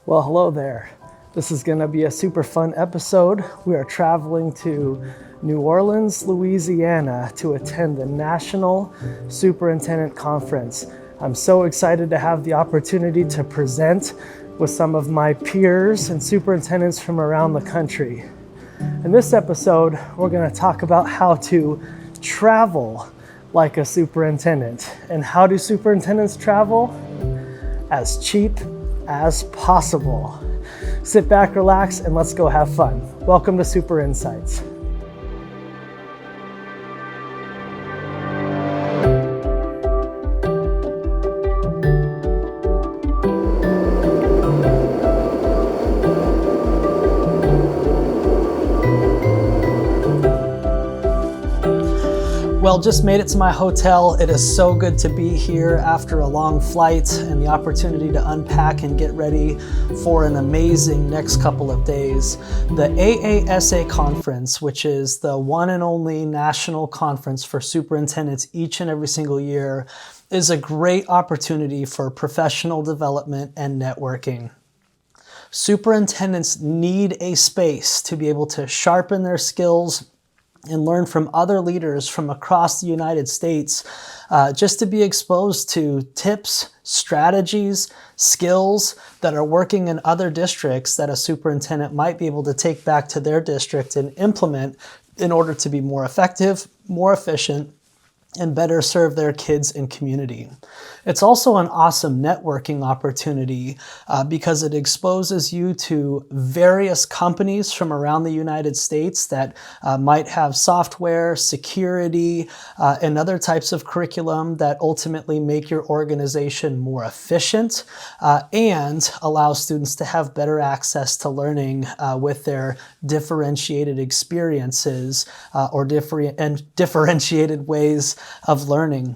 Well, hello there. This is going to be a super fun episode. We are traveling to New Orleans, Louisiana to attend the National Superintendent Conference. I'm so excited to have the opportunity to present with some of my peers and superintendents from around the country. In this episode, we're going to talk about how to travel like a superintendent. And how do superintendents travel? As cheap as possible. Sit back, relax, and let's go have fun. Welcome to Super Insights. Well, just made it to my hotel. It is so good to be here after a long flight and the opportunity to unpack and get ready for an amazing next couple of days. The AASA Conference, which is the one and only national conference for superintendents each and every single year, is a great opportunity for professional development and networking. Superintendents need a space to be able to sharpen their skills and learn from other leaders from across the United States, just to be exposed to tips, strategies, skills that are working in other districts that a superintendent might be able to take back to their district and implement in order to be more effective, more efficient, and better serve their kids and community. It's also an awesome networking opportunity because it exposes you to various companies from around the United States that might have software, security, and other types of curriculum that ultimately make your organization more efficient and allow students to have better access to learning with their differentiated experiences or differentiated ways of learning.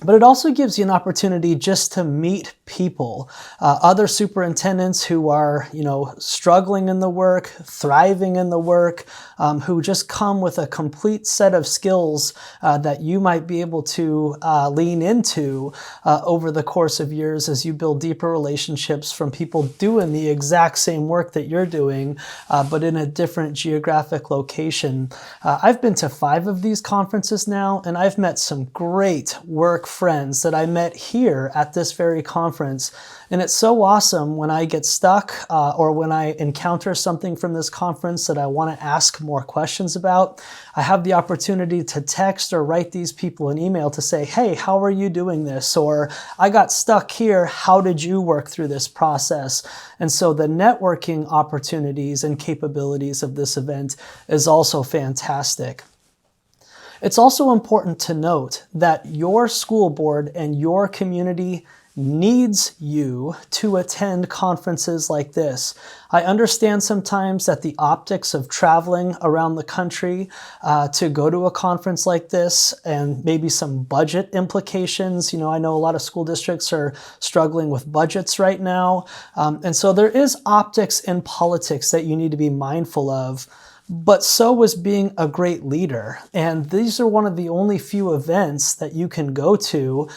But it also gives you an opportunity just to meet people, other superintendents who are, struggling in the work, thriving in the work, who just come with a complete set of skills that you might be able to lean into over the course of years as you build deeper relationships from people doing the exact same work that you're doing, but in a different geographic location. I've been to 5 of these conferences now, and I've met some great work friends that I met here at this very conference. And it's so awesome when I get stuck or when I encounter something from this conference that I want to ask more questions about. I have the opportunity to text or write these people an email to say, hey, how are you doing this? Or I got stuck here. How did you work through this process? And so the networking opportunities and capabilities of this event is also fantastic. It's also important to note that your school board and your community needs you to attend conferences like this. I understand sometimes that the optics of traveling around the country to go to a conference like this and maybe some budget implications. I know a lot of school districts are struggling with budgets right now. And so there is optics in politics that you need to be mindful of. But so was being a great leader. And these are one of the only few events that you can go to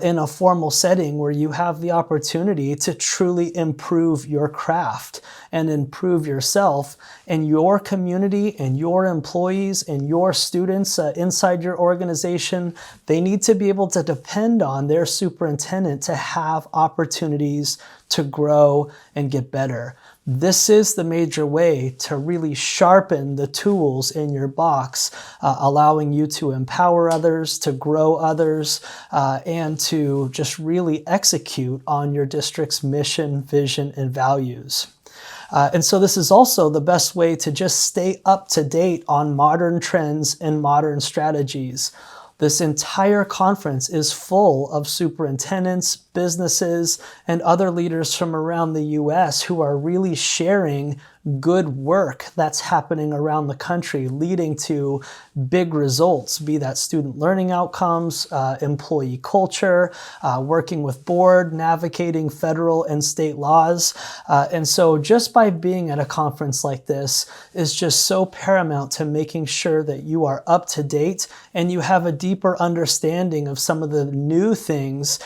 in a formal setting where you have the opportunity to truly improve your craft and improve yourself and your community and your employees and your students inside your organization. They need to be able to depend on their superintendent to have opportunities to grow and get better. This is the major way to really sharpen the tools in your box, allowing you to empower others, to grow others, and to just really execute on your district's mission, vision, and values. And so this is also the best way to just stay up to date on modern trends and modern strategies. This entire conference is full of superintendents, businesses, and other leaders from around the U.S. who are really sharing good work that's happening around the country, leading to big results, be that student learning outcomes, employee culture, working with board, navigating federal and state laws. And so just by being at a conference like this is just so paramount to making sure that you are up to date and you have a deeper understanding of some of the new things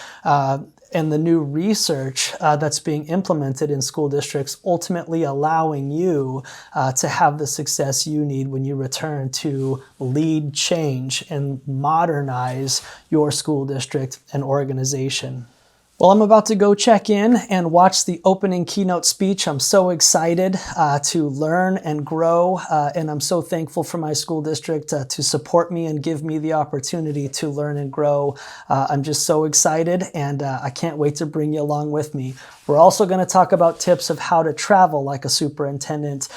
and the new research that's being implemented in school districts, ultimately allowing you to have the success you need when you return to lead change and modernize your school district and organization. Well, I'm about to go check in and watch the opening keynote speech. I'm so excited to learn and grow, and I'm so thankful for my school district to support me and give me the opportunity to learn and grow. I'm just so excited, and I can't wait to bring you along with me. We're also going to talk about tips of how to travel like a superintendent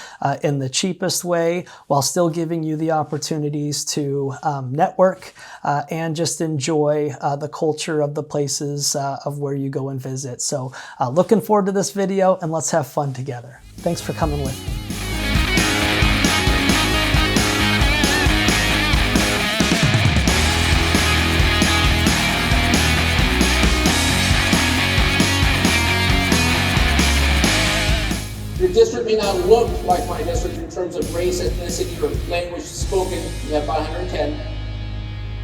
in the cheapest way while still giving you the opportunities to network and just enjoy the culture of the places of where you go and visit. So looking forward to this video, and let's have fun together. Thanks for coming with me. Your district may not look like my district in terms of race, ethnicity, or language spoken. We have about 110.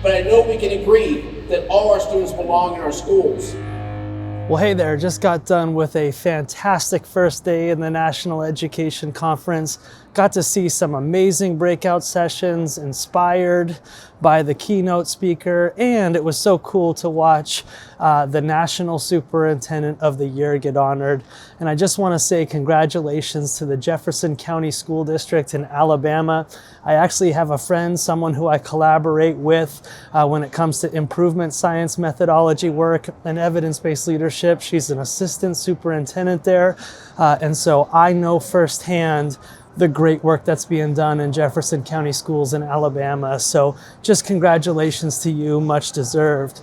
But I know we can agree that all our students belong in our schools. Well, hey there, just got done with a fantastic first day in the National Education Conference. Got to see some amazing breakout sessions inspired by the keynote speaker, and it was so cool to watch the National Superintendent of the Year get honored. And I just want to say congratulations to the Jefferson County School District in Alabama. I actually have a friend, someone who I collaborate with when it comes to improvement science methodology work and evidence-based leadership. She's an assistant superintendent there, and so I know firsthand the great work that's being done in Jefferson County schools in Alabama. So just congratulations to you, much deserved.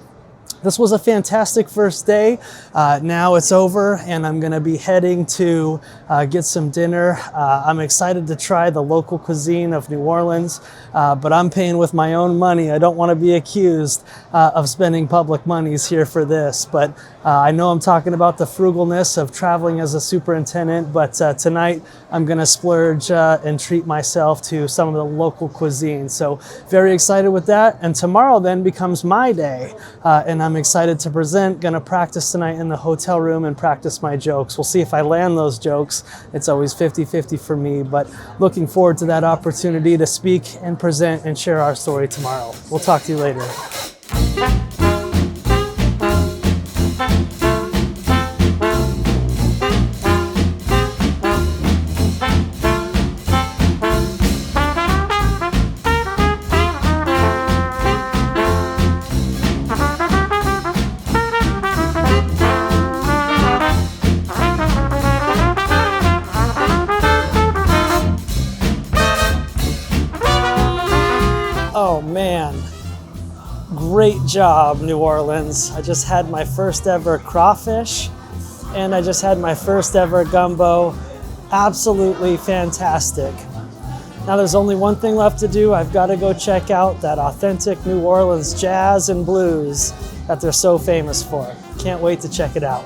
This was a fantastic first day. Now it's over, and I'm gonna be heading to get some dinner. I'm excited to try the local cuisine of New Orleans, but I'm paying with my own money. I don't wanna be accused of spending public monies here for this, but I know I'm talking about the frugalness of traveling as a superintendent, but tonight I'm gonna splurge and treat myself to some of the local cuisine. So very excited with that, and tomorrow then becomes my day, and I'm excited to present. Gonna practice tonight in the hotel room and practice my jokes. We'll see if I land those jokes. It's always 50-50 for me, but looking forward to that opportunity to speak and present and share our story tomorrow. We'll talk to you later. Oh man, great job, New Orleans. I just had my first ever crawfish, and I just had my first ever gumbo. Absolutely fantastic. Now there's only one thing left to do. I've got to go check out that authentic New Orleans jazz and blues that they're so famous for. Can't wait to check it out.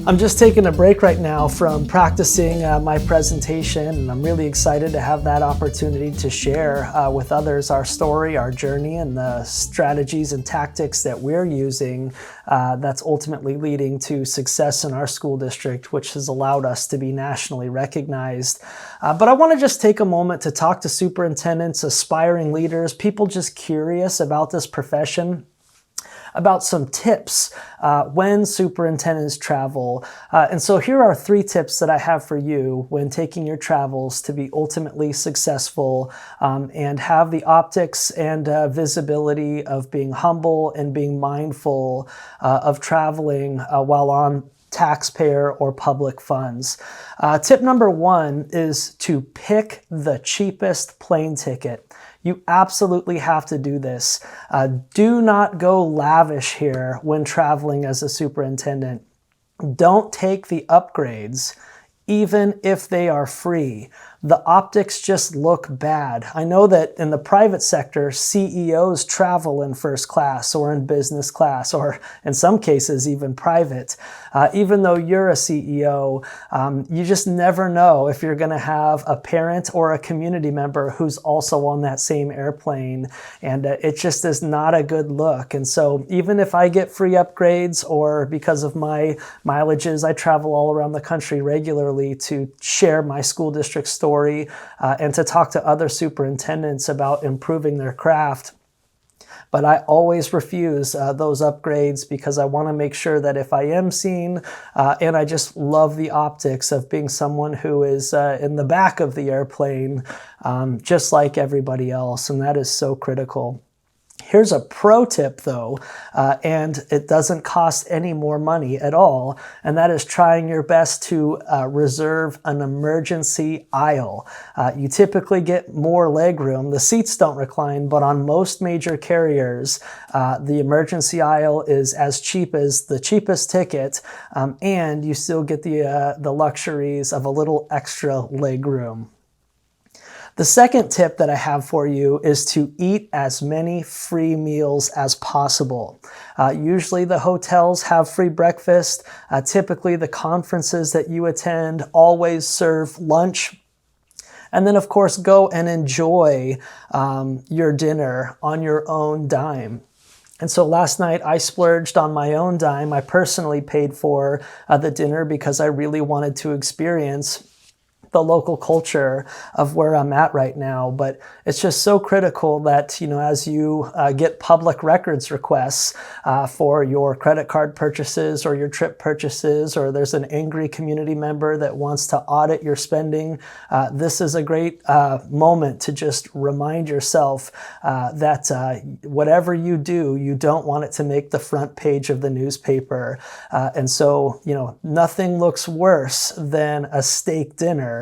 I'm just taking a break right now from practicing my presentation, and I'm really excited to have that opportunity to share with others our story, our journey, and the strategies and tactics that we're using that's ultimately leading to success in our school district, which has allowed us to be nationally recognized. But I want to just take a moment to talk to superintendents, aspiring leaders, people just curious about this profession, about some tips when superintendents travel. And so here are 3 tips that I have for you when taking your travels to be ultimately successful and have the optics and visibility of being humble and being mindful of traveling while on taxpayer or public funds. Tip number 1 is to pick the cheapest plane ticket. You absolutely have to do this. Do not go lavish here when traveling as a superintendent. Don't take the upgrades, even if they are free. the optics just look bad. I know that in the private sector, CEOs travel in first class or in business class, or in some cases even private. Even though you're a CEO, you just never know if you're going to have a parent or a community member who's also on that same airplane, and it just is not a good look. And so even if I get free upgrades, or because of my mileages, I travel all around the country regularly to share my school district story and to talk to other superintendents about improving their craft. But I always refuse those upgrades because I want to make sure that if I am seen, and I just love the optics of being someone who is in the back of the airplane, just like everybody else, and that is so critical. Here's a pro tip though, and it doesn't cost any more money at all, and that is trying your best to reserve an emergency aisle. You typically get more leg room. The seats don't recline, but on most major carriers, the emergency aisle is as cheap as the cheapest ticket, and you still get the luxuries of a little extra leg room. The second tip that I have for you is to eat as many free meals as possible. Usually the hotels have free breakfast. Typically the conferences that you attend always serve lunch. And then of course go and enjoy your dinner on your own dime. And so last night I splurged on my own dime. I personally paid for the dinner because I really wanted to experience the local culture of where I'm at right now. But it's just so critical that, as you get public records requests for your credit card purchases or your trip purchases, or there's an angry community member that wants to audit your spending, this is a great moment to just remind yourself that whatever you do, you don't want it to make the front page of the newspaper. And so, nothing looks worse than a steak dinner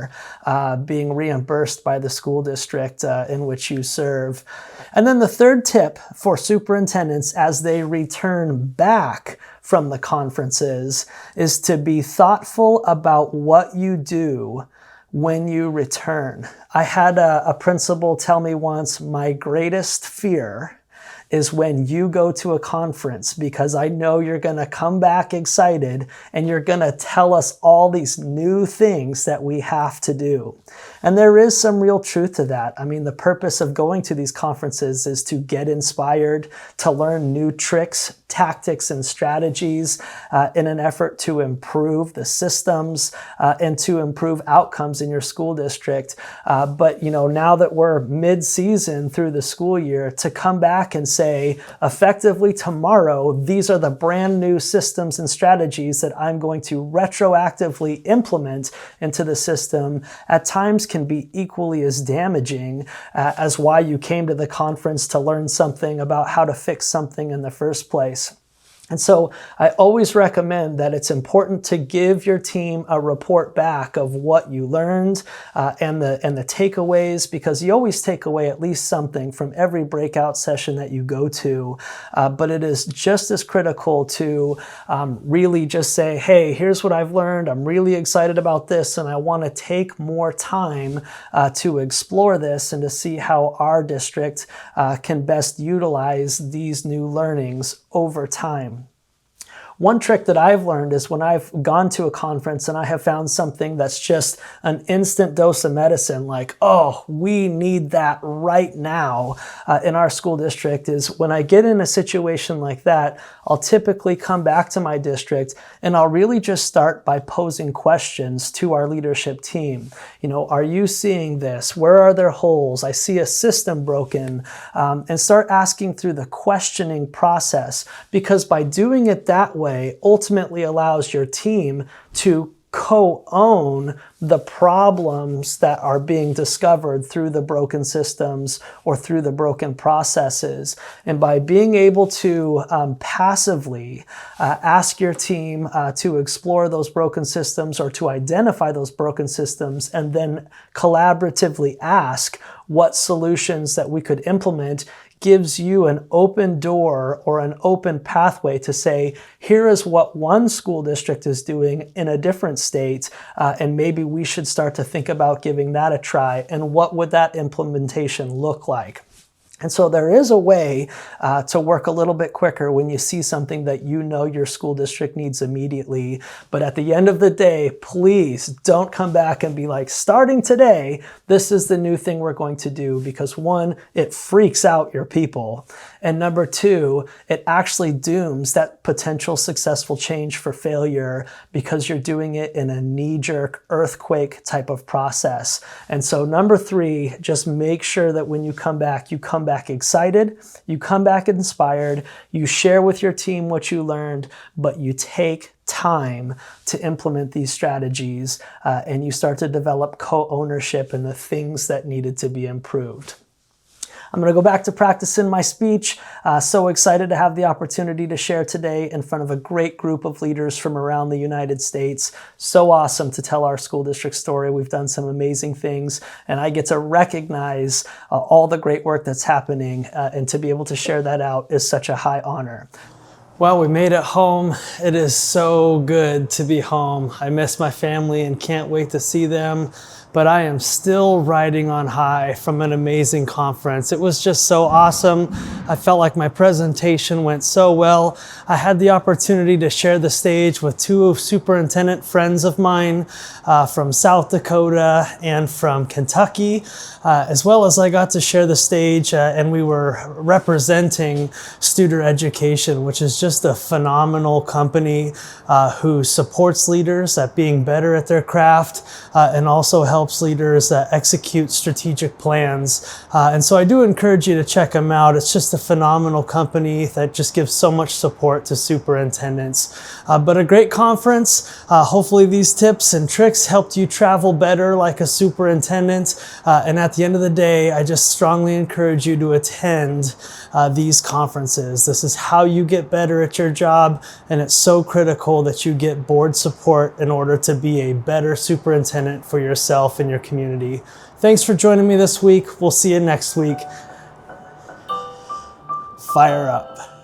being reimbursed by the school district in which you serve. And then the third tip for superintendents as they return back from the conferences is to be thoughtful about what you do when you return. I had a principal tell me once, my greatest fear is when you go to a conference, because I know you're going to come back excited and you're going to tell us all these new things that we have to do. And there is some real truth to that. I mean, the purpose of going to these conferences is to get inspired, to learn new tricks, tactics, and strategies in an effort to improve the systems and to improve outcomes in your school district. But now that we're mid-season through the school year, to come back and say, effectively tomorrow, these are the brand new systems and strategies that I'm going to retroactively implement into the system, at times can be equally as damaging as why you came to the conference to learn something about how to fix something in the first place. And so I always recommend that it's important to give your team a report back of what you learned and the takeaways, because you always take away at least something from every breakout session that you go to. But it is just as critical to really just say, hey, here's what I've learned. I'm really excited about this, and I want to take more time to explore this and to see how our district can best utilize these new learnings over time. One trick that I've learned is when I've gone to a conference and I have found something that's just an instant dose of medicine, like, oh, we need that right now in our school district, is when I get in a situation like that, I'll typically come back to my district and I'll really just start by posing questions to our leadership team. Are you seeing this? Where are there holes? I see a system broken. And start asking through the questioning process, because by doing it that way, ultimately allows your team to co-own the problems that are being discovered through the broken systems or through the broken processes. And by being able to passively ask your team to explore those broken systems or to identify those broken systems, and then collaboratively ask what solutions that we could implement, gives you an open door or an open pathway to say, here is what one school district is doing in a different state, and maybe we should start to think about giving that a try, and what would that implementation look like? And so there is a way to work a little bit quicker when you see something that you know your school district needs immediately. But at the end of the day, please don't come back and be like, starting today, this is the new thing we're going to do, because one, it freaks out your people. And number two, it actually dooms that potential successful change for failure, because you're doing it in a knee-jerk earthquake type of process. And so number three, just make sure that when you come back excited, you come back inspired, you share with your team what you learned, but you take time to implement these strategies, and you start to develop co-ownership in the things that needed to be improved. I'm going to go back to practicing my speech. So excited to have the opportunity to share today in front of a great group of leaders from around the United States. So awesome to tell our school district story. We've done some amazing things, and I get to recognize all the great work that's happening, and to be able to share that out is such a high honor. Well, we made it home. It is so good to be home. I miss my family and can't wait to see them. But I am still riding on high from an amazing conference. It was just so awesome. I felt like my presentation went so well. I had the opportunity to share the stage with two superintendent friends of mine from South Dakota and from Kentucky, as well as I got to share the stage and we were representing Studer Education, which is just a phenomenal company who supports leaders at being better at their craft, and also helps leaders execute strategic plans. And so I do encourage you to check them out. It's just a phenomenal company that just gives so much support to superintendents. But a great conference. Hopefully these tips and tricks helped you travel better like a superintendent. And at the end of the day, I just strongly encourage you to attend these conferences. This is how you get better at your job, and it's so critical that you get board support in order to be a better superintendent for yourself and your community. Thanks for joining me this week. We'll see you next week. Fire up.